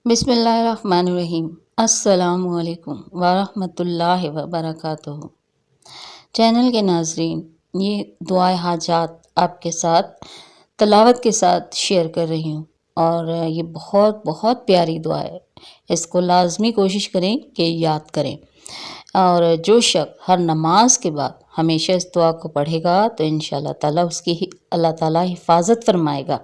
بسم اللہ الرحمن الرحیم۔ السلام علیکم ورحمۃ اللہ وبرکاتہ۔ چینل کے ناظرین، یہ دعائے حاجات آپ کے ساتھ تلاوت کے ساتھ شیئر کر رہی ہوں، اور یہ بہت بہت پیاری دعا ہے۔ اس کو لازمی کوشش کریں کہ یاد کریں، اور جو شخص ہر نماز کے بعد ہمیشہ اس دعا کو پڑھے گا تو انشاءاللہ تعالیٰ اس کی اللہ تعالیٰ حفاظت فرمائے گا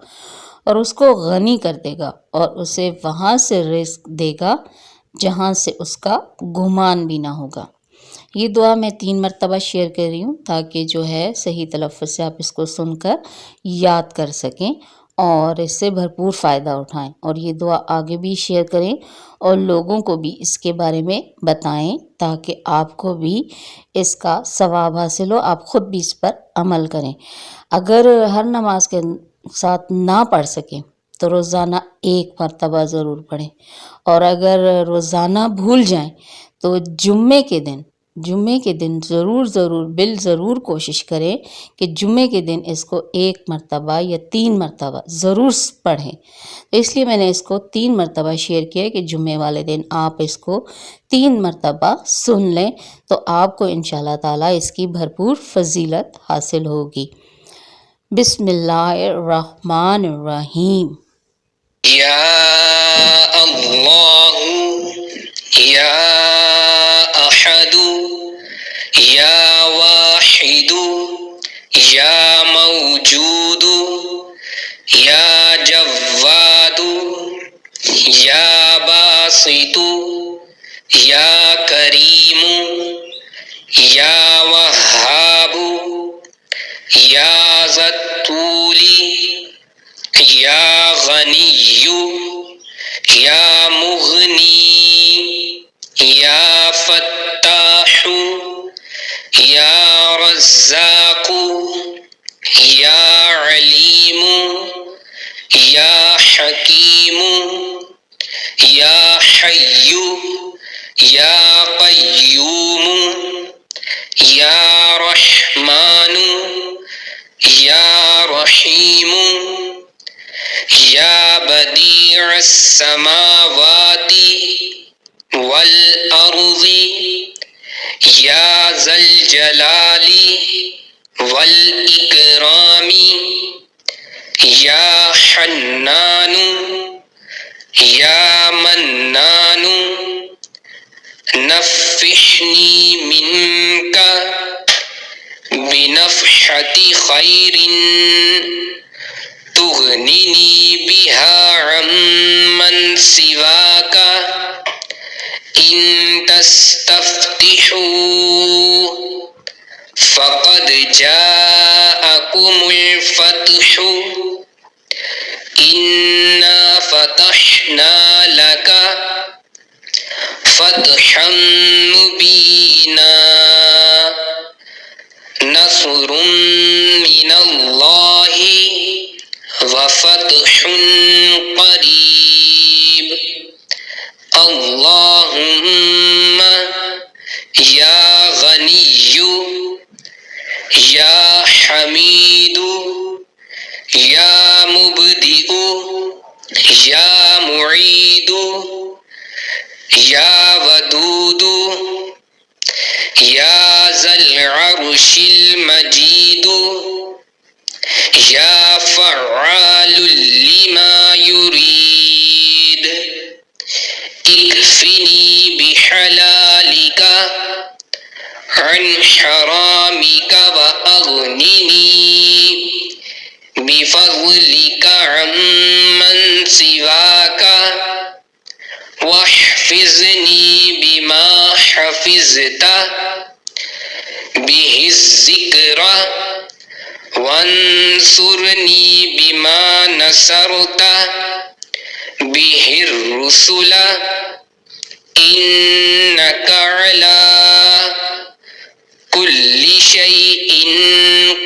اور اس کو غنی کر دے گا، اور اسے وہاں سے رزق دے گا جہاں سے اس کا گمان بھی نہ ہوگا۔ یہ دعا میں 3 مرتبہ شیئر کر رہی ہوں تاکہ جو ہے صحیح تلفظ سے آپ اس کو سن کر یاد کر سکیں اور اس سے بھرپور فائدہ اٹھائیں، اور یہ دعا آگے بھی شیئر کریں اور لوگوں کو بھی اس کے بارے میں بتائیں تاکہ آپ کو بھی اس کا ثواب حاصل ہو، آپ خود بھی اس پر عمل کریں۔ اگر ہر نماز کے ساتھ نہ پڑھ سکیں تو روزانہ 1 مرتبہ ضرور پڑھیں، اور اگر روزانہ بھول جائیں تو جمعے کے دن ضرور کوشش کریں کہ جمعے کے دن اس کو 1 مرتبہ یا 3 مرتبہ ضرور پڑھیں۔ اس لیے میں نے اس کو 3 مرتبہ شیئر کیا کہ جمعے والے دن آپ اس کو 3 مرتبہ سن لیں تو آپ کو انشاءاللہ تعالیٰ اس کی بھرپور فضیلت حاصل ہوگی۔ بسم اللہ الرحمن الرحیم۔ یا اللہ، یا احد، یا واحد، یا موجود، یا جواد، یا باسط، یا کریم، یا وہاب، یا ذی الطول، یا غنی، یا مغنی، یا فتاح، یا رزاق، یا علیم، یا حکیم، یا حی، یا قیوم، یا رحمان، یا رحیم، یا بدیع السماوات والارض، یا ذی الجلال والاکرام، یا حنان، یا منان، نفحنی منک بنفحة خیر تغننی بها عمن سواک، ان تستفتحوا فقد جاءکم الفتح، انا فتحنا لک فتحا مبینا، نصر من اللہ وفتح قریب، اللہم یا غنی، یا حمید، یا مبدئ، یا معید، یا ودود، یا ذی العرش المجید، یا فعال لما یرید، اکفنی بحلالک عن حرامک واغننی بفضلک عمن سواک، واحفظنی بما حفظت به الذکر، وانصرنی بما نصرت به الرسل، انک علی کل شیء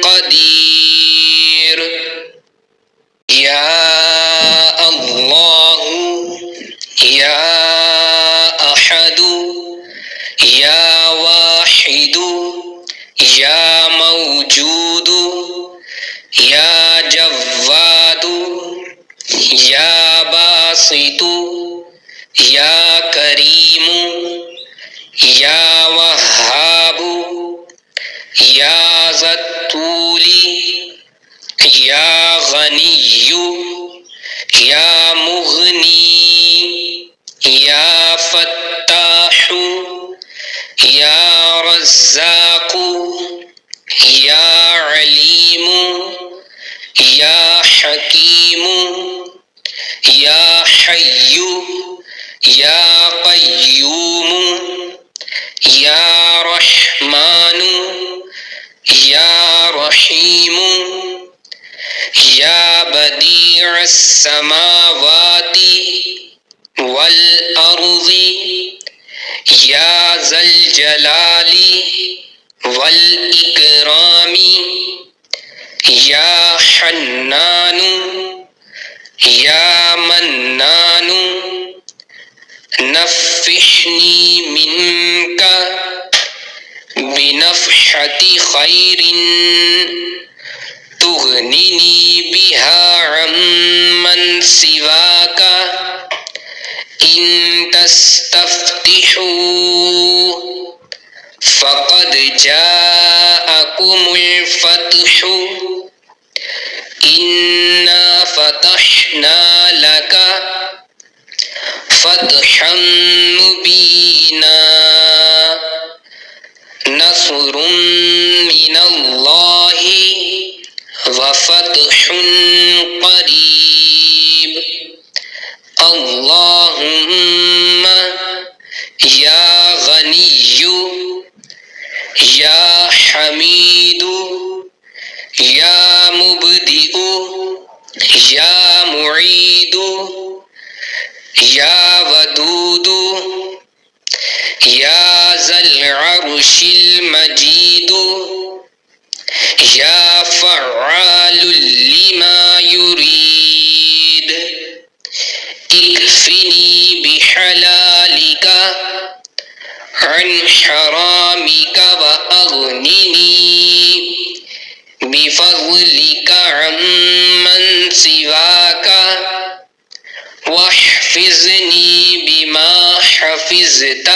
قدیر۔ یا اللہ، یا احد، یا واحد، یا موجود، یا جواد، یا باسط، یا کریم یا وہاب یا ذا الطول یا غنی یا مغنی یا فتاح یا رزاق یا علیم یا حکیم یا حی یا قیوم یا رحمان یا رحیم یا بدیع السماوات والارض یا ذا الجلال والاکرام یا حنان یا منان نفحنی منک بنفحة خیر تغننی بها عمن سواک ان تستفتحوا فقد جاءكم الفتح إنا فتحنا لك فتحا مبينا نصر من الله وفتح قريب اللهم يا غني يا حميد يا مبدئ يا معيد يا ودود يا ذا العرش المجيد يا فعال لما يريد اكفني بحلالك عن حرامك وأغنني بفضلك عمن سواك واحفظني بما حفظت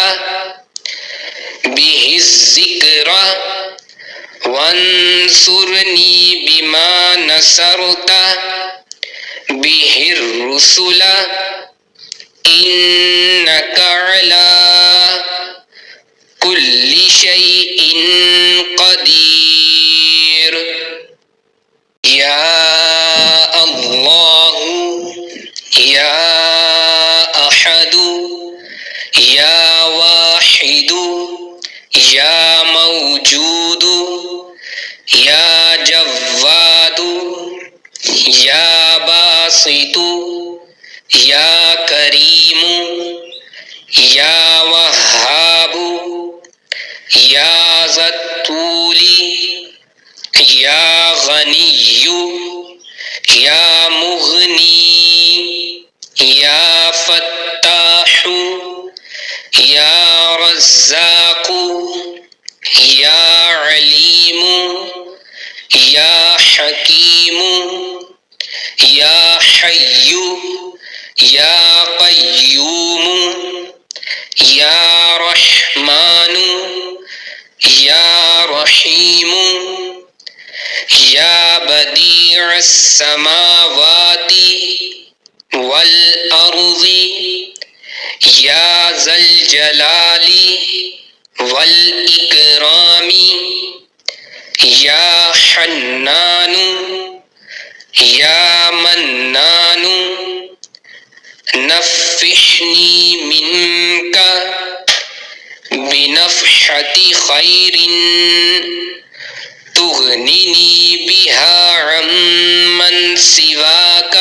به الذكر وانصرني بما نصرت به الرسل إنك على كل شيء قدير يا الله يا أحد يا واحد يا موجود يا جواد يا باسط يا كريم يا وهاب يا ذا الطول يا غني يا مغني يا فتاح يا رزاق يا عليم يا حكيم يا حي يا قيوم يا رحمن يا رحيم يا بديع السماوات والأرض يا ذا الجلال والإكرام يا حنان يا منان نفحني منك بنفحة خير تغنني بها عمن سواك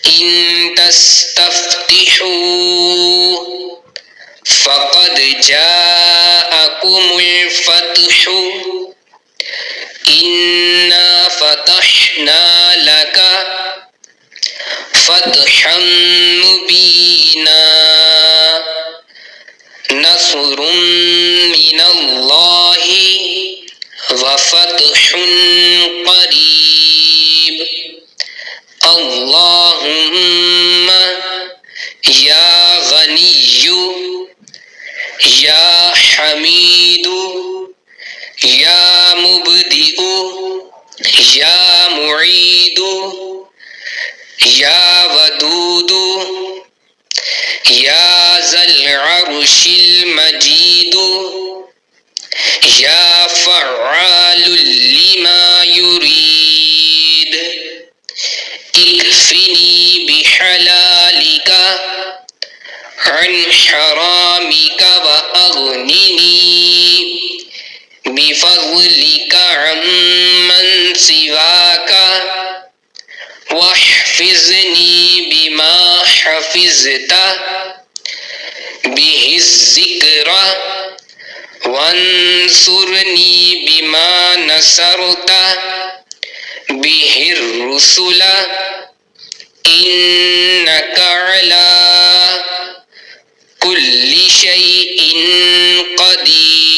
إن تستفتحوا فقد جاءكم الفتح إنا فتحنا لك فتحا مبينا نصر من الله وفتح قريب اللهم یا غنی یا حمید یا مبدئ یا معید یا ودود یا ذا العرش المجید یا فعال لما يريد اکفنی بحلالک عن حرامک واغننی بفضلک عمن سواک واحفظنی بما حفظت به الذکر وانصرنی بما نصرت به الرسل إنك على كل شيء قدير